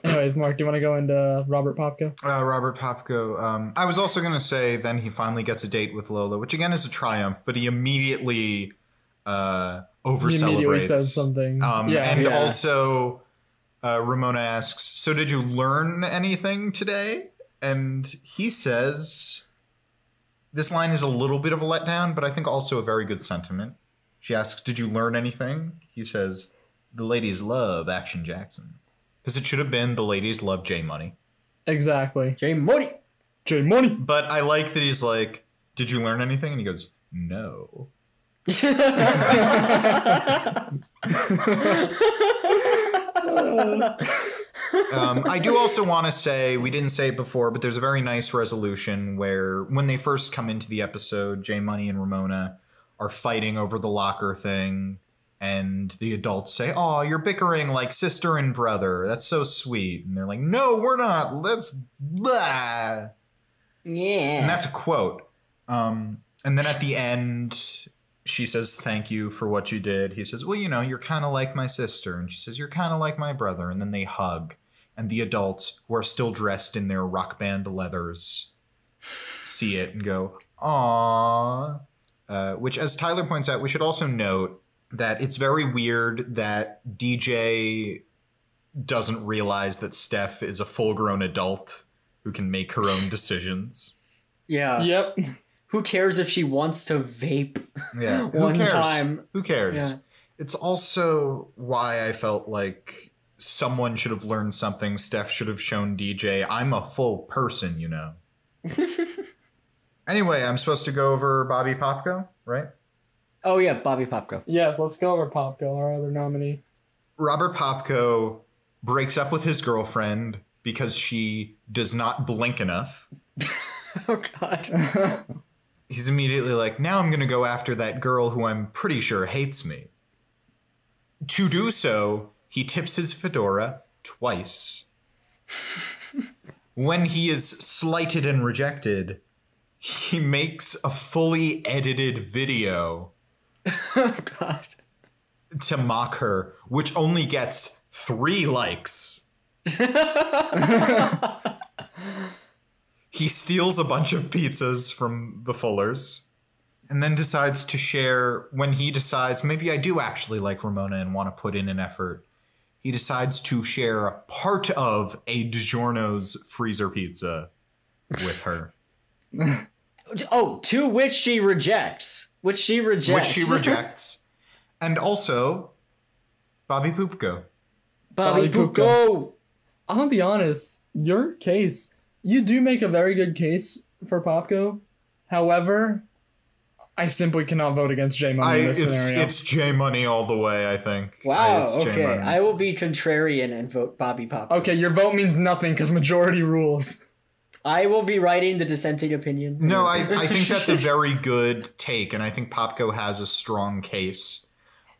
Anyways, Mark, do you want to go into Robert Popko? Robert Popko. I was also going to say then he finally gets a date with Lola, which again is a triumph, but he immediately over He immediately celebrates. says something. Also, Ramona asks, "So did you learn anything today?" And he says, this line is a little bit of a letdown, but I think also a very good sentiment. She asks, "Did you learn anything?" He says, "The ladies love Action Jackson." Because it should have been, "The ladies love J Money." Exactly. J Money. J Money. But I like that he's like, "Did you learn anything?" And he goes, "No." I do also want to say, we didn't say it before, but there's a very nice resolution where when they first come into the episode, J Money and Ramona are fighting over the locker thing, and the adults say, "Oh, you're bickering like sister and brother. That's so sweet." And they're like, "No, we're not. Let's blah." Yeah. And that's a quote. And then at the end, she says, "Thank you for what you did." He says, "Well, you know, you're kind of like my sister." And she says, "You're kind of like my brother." And then they hug. And the adults, who are still dressed in their rock band leathers, see it and go, "Aww." Which, as Tyler points out, we should also note that it's very weird that DJ doesn't realize that Steph is a full-grown adult who can make her own decisions. Yeah. Yep. Who cares if she wants to vape? Yeah. One Who cares? time. Who cares? Yeah. It's also why I felt like someone should have learned something. Steph should have shown DJ, "I'm a full person, you know." Anyway, I'm supposed to go over Bobby Popko, right? Oh yeah, Bobby Popko. Yes, let's go over Popko, our other nominee. Robert Popko breaks up with his girlfriend because she does not blink enough. Oh God. He's immediately like, "Now I'm going to go after that girl who I'm pretty sure hates me." To do so, he tips his fedora twice. When he is slighted and rejected, he makes a fully edited video Oh God. to mock her, which only gets 3 likes. He steals a bunch of pizzas from the Fullers and then decides to share, when he decides, maybe I do actually like Ramona and want to put in an effort, he decides to share part of a DiGiorno's freezer pizza with her. Oh, to which she rejects. Which she rejects. And also, Bobby Poopko. Bobby Popko. I'm gonna be honest, your case, you do make a very good case for Popko. However, I simply cannot vote against J Money in this scenario. It's J Money all the way, I think. Wow, It's J okay. Money. I will be contrarian and vote Bobby Popko. Okay, your vote means nothing because majority rules. I will be writing the dissenting opinion. No, I think that's a very good take, and I think Popko has a strong case.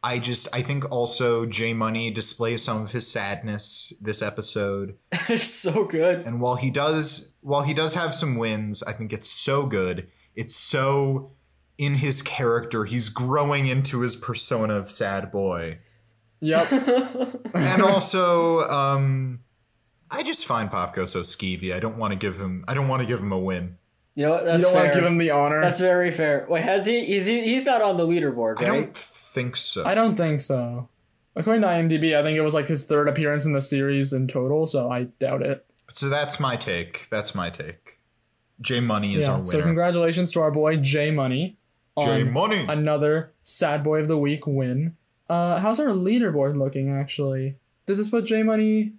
I think also J Money displays some of his sadness this episode. It's so good. And while he does have some wins, I think it's so good. It's so in his character. He's growing into his persona of sad boy. Yep. And also, I just find Popko so skeevy. I don't want to give him a win. You know what? That's You don't fair. want to give him the honor. That's very fair. Wait, has he? He's not on the leaderboard, right? I don't think so. I don't think so. According to IMDb, I think it was like his 3rd appearance in the series in total, so I doubt it. So that's my take. J Money is our winner. So congratulations to our boy J Money. J Money. Another Sad Boy of the Week win. How's our leaderboard looking, actually? Does this put J Money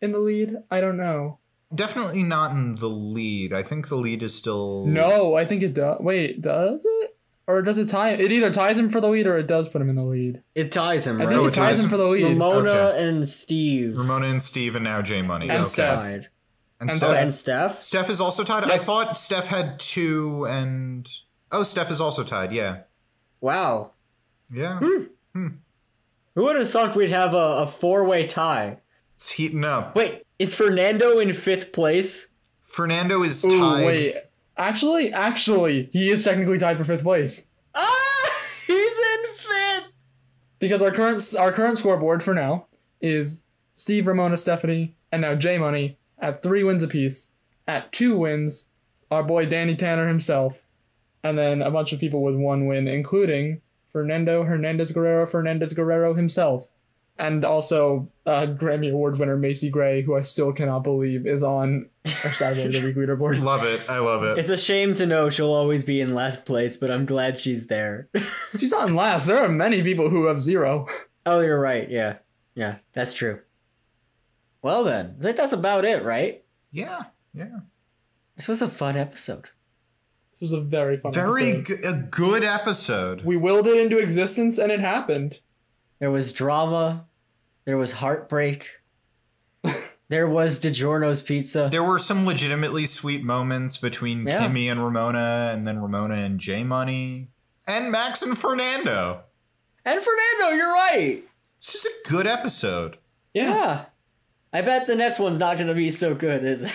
in the lead? I don't know. Definitely not in the lead. I think the lead is still... No, I think it does. Wait, does it? Or does it tie? It either ties him for the lead or it does put him in the lead. It ties him, I right? think it ties him for the lead. Ramona and Steve. Ramona and Steve, and now J Money. And Okay. Steph. Tied. And And Steph. Oh, and Steph? Steph is also tied? I thought Steph had 2 and... Oh, Steph is also tied, yeah. Wow. Yeah. Who would have thought we'd have a 4-way tie? It's heating up. Wait, is Fernando in 5th place? Fernando is Ooh, tied. wait. Actually, he is technically tied for 5th place. Ah! He's in 5th! Because our current scoreboard for now is Steve, Ramona, Stephanie, and now J Money at 3 wins apiece. At 2 wins, our boy Danny Tanner himself, and then a bunch of people with 1 win, including Fernando Hernandez Guerrero himself. And also Grammy Award winner Macy Gray, who I still cannot believe is on our Saturday the Week leaderboard. Love it. I love it. It's a shame to know she'll always be in last place, but I'm glad she's there. She's not in last. There are many people who have 0. Oh, you're right. Yeah. Yeah, that's true. Well then, I think that's about it, right? Yeah. This was a fun episode. This was a very fun a good episode. We willed it into existence and it happened. There was drama. There was heartbreak. There was DiGiorno's pizza. There were some legitimately sweet moments between Kimmy and Ramona, and then Ramona and J Money, and Max and Fernando. And Fernando, you're right. This is a good episode. Yeah. I bet the next one's not gonna be so good, is it?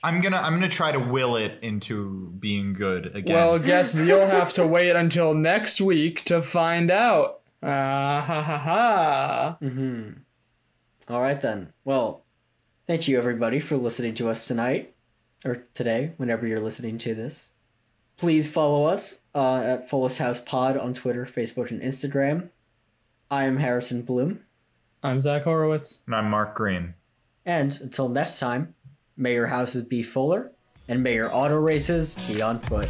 I'm gonna try to will it into being good again. Well, guess you'll have to wait until next week to find out. Ha ha ha. All right then. Well, thank you everybody for listening to us tonight or today, whenever you're listening to this. Please follow us at Fullest House Pod on Twitter, Facebook, and Instagram. I'm Harrison Bloom. I'm Zach Horowitz. And I'm Mark Greene. And until next time, may your houses be fuller, and may your auto races be on foot.